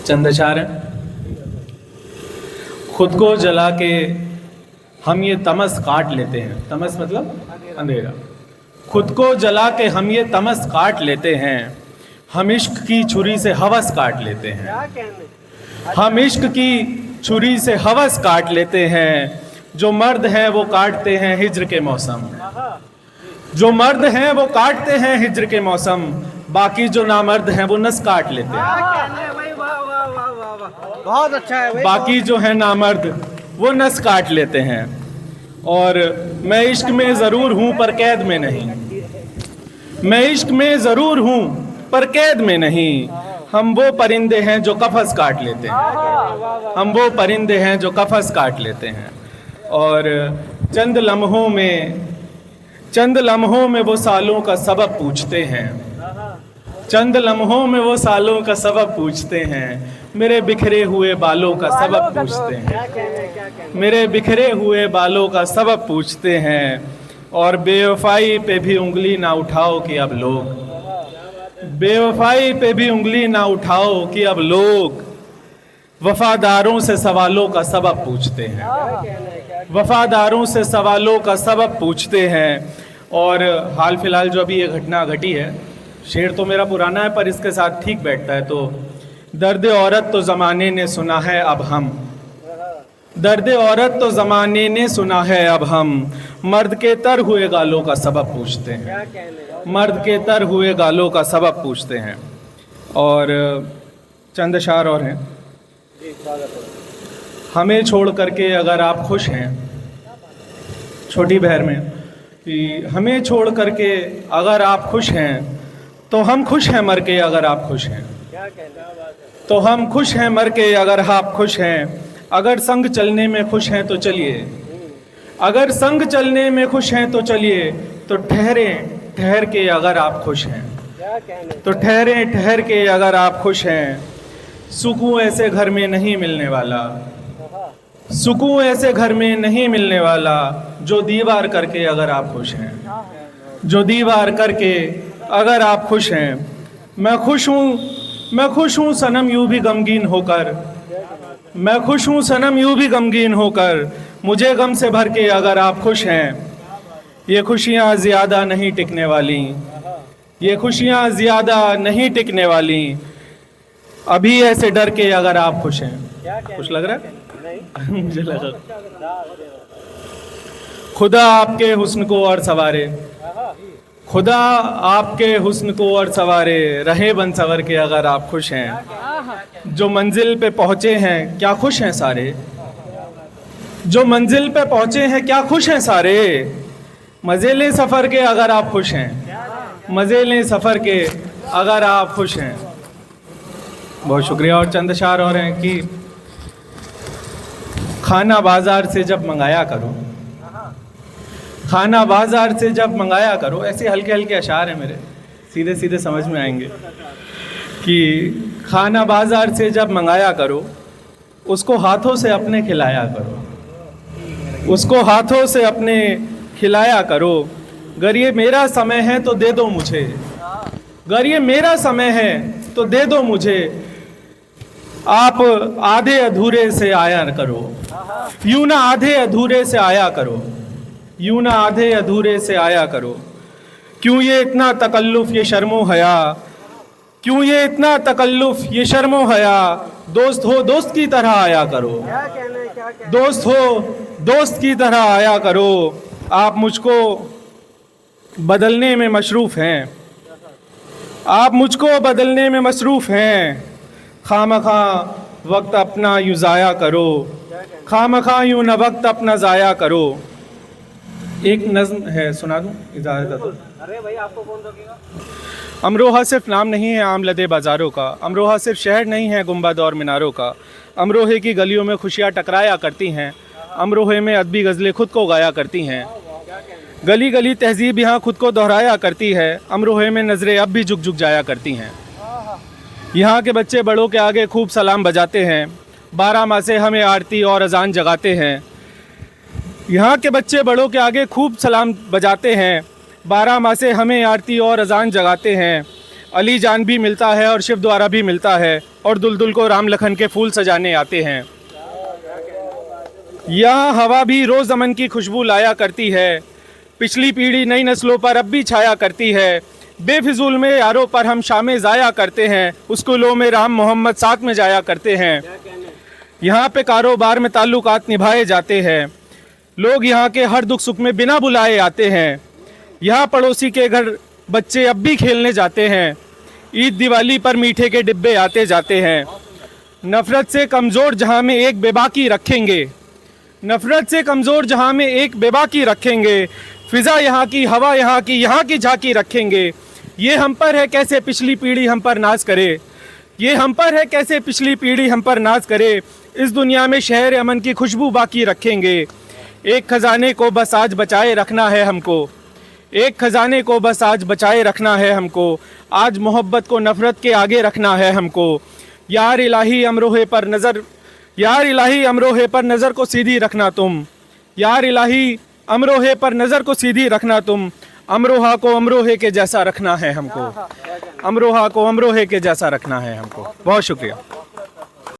चंद अशार हैं। खुद को जला के हम ये तमस काट लेते हैं। तमस मतलब अंधेरा। खुद को जला के हम ये तमस काट लेते हैं। हम इश्क की छुरी से हवस काट लेते हैं। हम इश्क की छुरी से हवस काट लेते हैं। जो मर्द हैं वो काटते हैं हिज्र के मौसम। जो मर्द हैं वो काटते हैं हिज्र के मौसम। बाकी जो नामर्द हैं वो नस काट लेते हैं। बहुत अच्छा है भाई। बाकी जो है नामर्द वो नस काट लेते हैं। और मैं इश्क में ज़रूर हूँ पर कैद में नहीं। मैं इश्क में ज़रूर हूँ पर कैद में नहीं। हम वो परिंदे हैं जो कफस काट लेते हैं। हम वो परिंदे हैं जो कफस काट लेते हैं। और चंद लम्हों में वो सालों का सबब पूछते हैं। चंद लम्हों में वो सालों का सबब पूछते हैं। मेरे बिखरे हुए बालों का सबब पूछते हैं। मेरे बिखरे हुए बालों का सबब पूछते हैं। और बेवफाई पे भी उंगली ना उठाओ कि अब लोग, बेवफाई पे भी उंगली ना उठाओ कि अब लोग वफादारों से सवालों का सबब पूछते हैं। वफादारों से सवालों का सबब पूछते हैं। और हाल फिलहाल जो अभी ये घटना घटी है, शेर तो मेरा पुराना है पर इसके साथ ठीक बैठता है। तो दर्द औरत तो ज़माने ने सुना है अब हम, दर्द औरत तो ज़माने ने सुना है अब हम। मर्द के तर हुए गालों का सबब पूछते हैं। मर्द के तर हुए गालों का सबब पूछते हैं। और चंद अशार और हैं। हमें छोड़ करके अगर आप खुश हैं, छोटी बहर में कि हमें छोड़ करके अगर आप खुश हैं तो हम खुश हैं मर के अगर आप खुश हैं। तो हम खुश हैं मर के अगर आप खुश हैं। अगर संग चलने में खुश हैं तो चलिए, अगर संग चलने में खुश हैं तो चलिए। तो ठहर के अगर आप खुश हैं, तो ठहर के अगर आप खुश हैं। सुकून ऐसे घर में नहीं मिलने वाला, सुकून ऐसे घर में नहीं मिलने वाला। जो दीवार करके अगर आप खुश हैं, जो दीवार करके अगर आप खुश हैं। मैं खुश हूँ सनम यूं भी गमगीन होकर। मैं खुश हूँ सनम यूं भी गमगीन होकर। मुझे गम से भर के अगर आप खुश हैं। ये खुशियाँ ज़्यादा नहीं टिकने वाली, ये खुशियाँ ज़्यादा नहीं टिकने वाली। अभी ऐसे डर के अगर आप खुश हैं। खुश लग रहा है? मुझे लगा। खुदा आपके हुस्न को और सवारे, खुदा आपके हुस्न को और सवारे। रहे बन सवर के अगर आप खुश हैं। जो मंजिल पे पहुँचे हैं क्या खुश हैं सारे। जो मंजिल पे पहुँचे हैं क्या खुश हैं सारे। मज़े लें सफ़र के अगर आप खुश हैं। मज़े लें सफ़र के अगर आप खुश हैं। बहुत शुक्रिया। और चंद अशार और हैं कि खाना बाज़ार से जब मंगाया करो, खाना बाज़ार से जब मंगाया करो। ऐसे हल्के हल्के अशार हैं मेरे, सीधे सीधे समझ में आएंगे। कि खाना बाज़ार से जब मंगाया करो, उसको हाथों से अपने खिलाया करो, उसको हाथों से अपने खिलाया करो। अगर ये मेरा समय है तो दे दो मुझे, अगर ये मेरा समय है तो दे दो मुझे। आप आधे अधूरे से आया करो, यूं ना आधे अधूरे से आया करो, यूं ना आधे अधूरे से आया करो। क्यों ये इतना तकल्लुफ़ ये शर्मो हया, क्यों ये इतना तकल्लुफ़ ये शर्मो हया। दोस्त हो दोस्त की तरह आया करो, दोस्त हो दोस्त की तरह आया करो। आप मुझको बदलने में मशरूफ़ हैं, आप मुझको बदलने में मसरूफ़ हैं। खामखा वक्त अपना यूँ ज़ाया करो, खामखा यूँ न वक्त अपना ज़ाया करो। एक नज़्म है, सुना दूँ इजाज़त है तो। अरे भाई आपको कौन रोकेगा। अमरोहा सिर्फ नाम नहीं है आम लदे बाज़ारों का, अमरोहा सिर्फ शहर नहीं है गुंबद और मीनारों का। अमरोहे की गलियों में खुशियाँ टकराया करती हैं, अमरोहे में अदबी गज़लें खुद को गाया करती हैं। गली गली तहज़ीब यहाँ खुद को दोहराया करती है, अमरोहे में नज़रें अब भी झुक झुक जाया करती हैं। यहाँ के बच्चे बड़ों के आगे खूब सलाम बजाते हैं, 12 माह से हमें आरती और अजान जगाते हैं। यहाँ के बच्चे बड़ों के आगे खूब सलाम बजाते हैं, 12 माह से हमें आरती और अजान जगाते हैं। अली जान भी मिलता है और शिव द्वारा भी मिलता है, और दुल्दुल को राम लखन के फूल सजाने आते हैं। यहाँ हवा भी रोज़ अमन की खुशबू लाया करती है, पिछली पीढ़ी नई नस्लों पर अब भी छाया करती है। बेफिजूल में यारों पर हम शामें ज़ाया करते हैं, स्कूलों में राम मोहम्मद साथ में जाया करते हैं। यहाँ पे कारोबार में ताल्लुकात निभाए जाते हैं, लोग यहाँ के हर दुख सुख में बिना बुलाए आते हैं। यहाँ पड़ोसी के घर बच्चे अब भी खेलने जाते हैं, ईद दिवाली पर मीठे के डिब्बे आते जाते हैं। नफ़रत से कमज़ोर जहाँ में एक बेबाकी रखेंगे, नफ़रत से कमज़ोर जहाँ में एक बेबाकी रखेंगे। फ़िज़ा यहाँ की, हवा यहाँ की झांकी रखेंगे। ये हम पर है कैसे पिछली पीढ़ी हम पर नाज करे, ये हम पर है कैसे पिछली पीढ़ी हम पर नाज करे। इस दुनिया में शहर अमन की खुशबू बाकी रखेंगे। एक ख़जाने को बस आज बचाए रखना है हमको, एक ख़जाने को बस आज बचाए रखना है हमको। आज मोहब्बत को नफ़रत के आगे रखना है हमको। यार इलाही अमरोहे पर नज़र, यार इलाही अमरोहे पर नज़र को सीधी रखना तुम, यार इलाही अमरोहे पर नज़र को सीधी रखना तुम। अमरोहा को अमरोहे के जैसा रखना है हमको, अमरोहा को अमरोहे के जैसा रखना है हमको। बहुत शुक्रिया।